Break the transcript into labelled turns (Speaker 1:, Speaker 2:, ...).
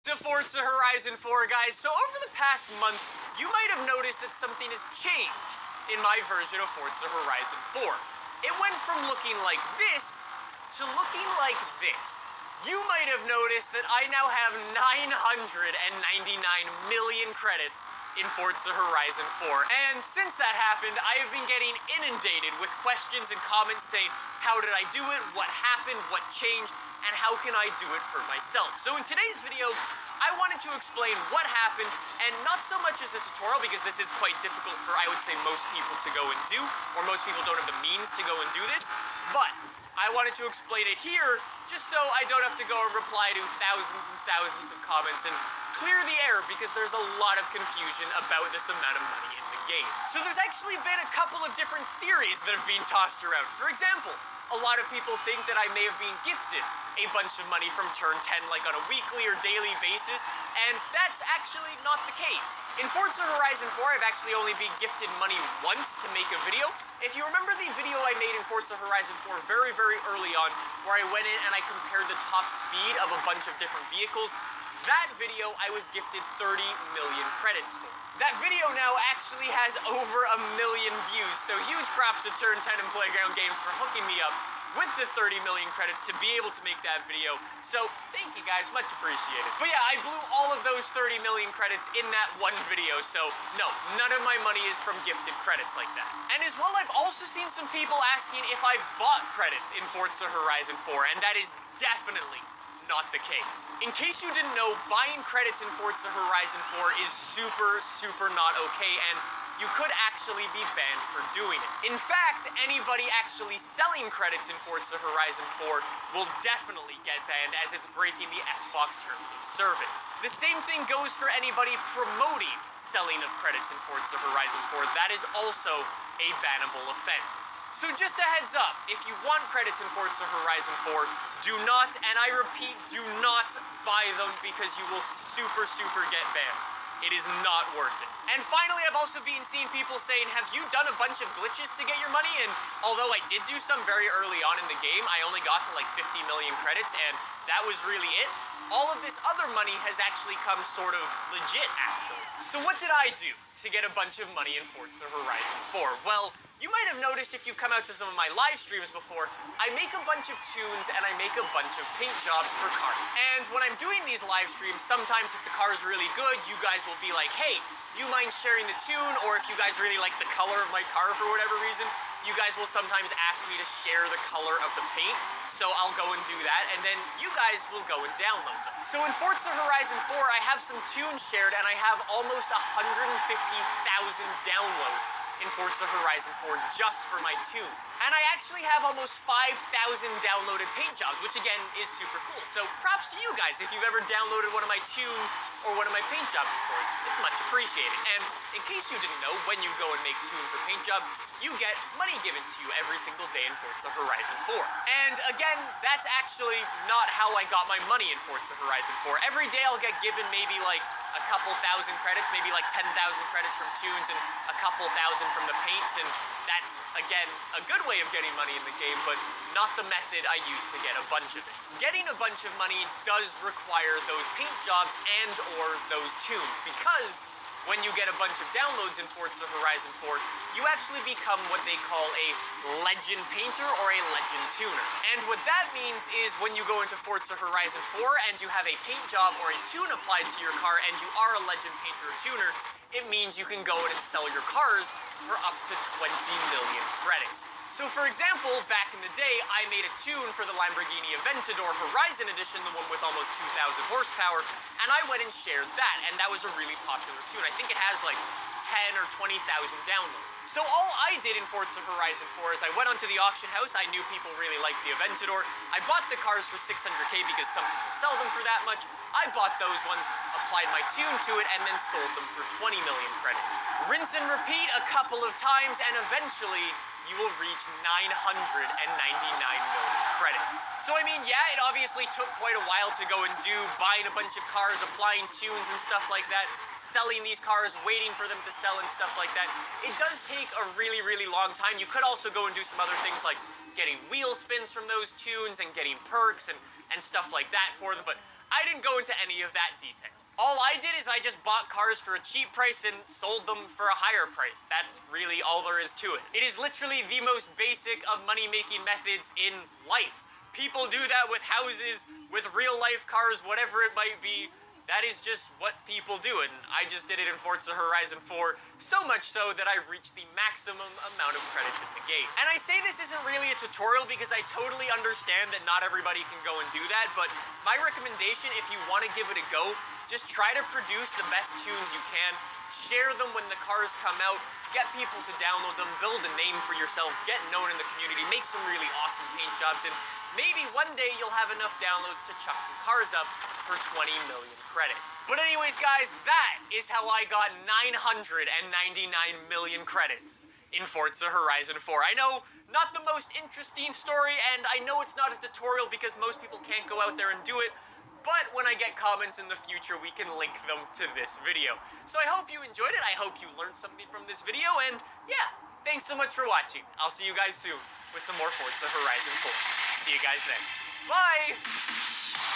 Speaker 1: to Forza Horizon 4, guys. So over the past month, you might have noticed that something has changed in my version of Forza Horizon 4. It went from looking like this to looking like this. You might have noticed that I now have 999 million credits in Forza Horizon 4. And since that happened, I have been getting inundated with questions and comments saying, how did I do it? What happened? What changed? And how can I do it for myself? So in today's video, I wanted to explain what happened, and not so much as a tutorial, because this is quite difficult for, I would say, most people to go and do, or most people don't have the means to go and do this, but I wanted to explain it here, just so I don't have to go and reply to thousands and thousands of comments and clear the air, because there's a lot of confusion about this amount of money in the game. So there's actually been a couple of different theories that have been tossed around. For example, a lot of people think that I may have been gifted a bunch of money from turn 10, like on a weekly or daily basis, and that's actually not the case. In Forza Horizon 4, I've actually only been gifted money once to make a video. If you remember the video I made in Forza Horizon 4 very, very early on, where I went in and I compared the top speed of a bunch of different vehicles, that video I was gifted 30 million credits for. That video now actually has over 1 million views, so huge props to Turn 10 and Playground Games for hooking me up with the 30 million credits to be able to make that video. So thank you guys, much appreciated. But yeah, I blew all of those 30 million credits in that one video, so no, none of my money is from gifted credits like that. And as well, I've also seen some people asking if I've bought credits in Forza Horizon 4, and that is definitely not the case. In case you didn't know, buying credits in Forza Horizon 4 is super not okay, and you could actually be banned for doing it. In fact, anybody actually selling credits in Forza Horizon 4 will definitely get banned, as it's breaking the Xbox terms of service. The same thing goes for anybody promoting selling of credits in Forza Horizon 4. That is also a bannable offense. So just a heads up, if you want credits in Forza Horizon 4, do not, and I repeat, do not buy them, because you will super get banned. It is not worth it. And finally, I've also been seeing people saying, have you done a bunch of glitches to get your money? And although I did do some very early on in the game, I only got to like 50 million credits, and that was really it. All of this other money has actually come sort of legit, actually. So what did I do to get a bunch of money in Forza Horizon 4? Well, you might have noticed if you've come out to some of my live streams before, I make a bunch of tunes and I make a bunch of paint jobs for cars. And when I'm doing these live streams, sometimes if the car is really good, you guys will be like, hey, do you mind sharing the tune? Or if you guys really like the color of my car for whatever reason, you guys will sometimes ask me to share the color of the paint, so I'll go and do that, and then you guys will go and download them. So in Forza Horizon 4, I have some tunes shared, and I have almost 150,000 downloads in Forza Horizon 4 just for my tunes. And I actually have almost 5,000 downloaded paint jobs, which again is super cool. So props to you guys if you've ever downloaded one of my tunes or one of my paint jobs before. It's much appreciated. And in case you didn't know, when you go and make tunes or paint jobs, you get money given to you every single day in Forza Horizon 4. And again, that's actually not how I got my money in Forza Horizon 4. Every day I'll get given maybe like a couple thousand credits, maybe like 10,000 credits from tunes and a couple thousand from the paints, and that's, again, a good way of getting money in the game, but not the method I use to get a bunch of it. Getting a bunch of money does require those paint jobs and or those tunes, because when you get a bunch of downloads in Forza Horizon 4, you actually become what they call a legend painter or a legend tuner. And what that means is when you go into Forza Horizon 4 and you have a paint job or a tune applied to your car and you are a legend painter or tuner, it means you can go in and sell your cars for up to 20 million credits. So for example, back in the day, I made a tune for the Lamborghini Aventador Horizon Edition, the one with almost 2,000 horsepower, and I went and shared that, and that was a really popular tune. I think it has like 10 or 20,000 downloads. So all I did in Forza Horizon 4 is I went onto the auction house. I knew people really liked the Aventador. I bought the cars for 600k because some people sell them for that much. I bought those ones, applied my tune to it, and then sold them for 20 million credits. Rinse and repeat a couple of times, and eventually you will reach 999 million credits. So I mean, yeah, it obviously took quite a while to go and do, buying a bunch of cars, applying tunes and stuff like that, selling these cars, waiting for them to sell and stuff like that. It does take a really long time. You could also go and do some other things like getting wheel spins from those tunes and getting perks and stuff like that for them, but I didn't go into any of that detail. All I did is I just bought cars for a cheap price and sold them for a higher price. That's really all there is to it. It is literally the most basic of money-making methods in life. People do that with houses, with real-life cars, whatever it might be. That is just what people do, and I just did it in Forza Horizon 4, so much so that I reached the maximum amount of credits in the game. And I say this isn't really a tutorial because I totally understand that not everybody can go and do that, but my recommendation, if you want to give it a go, just try to produce the best tunes you can, share them when the cars come out, get people to download them, build a name for yourself, get known in the community, make some really awesome paint jobs, and maybe one day you'll have enough downloads to chuck some cars up for 20 million credits. But anyways, guys, that is how I got 999 million credits in Forza Horizon 4. I know, not the most interesting story, and I know it's not a tutorial because most people can't go out there and do it, but when I get comments in the future, we can link them to this video. So I hope you enjoyed it, I hope you learned something from this video, and yeah, thanks so much for watching. I'll see you guys soon with some more Forza Horizon 4. See you guys then. Bye!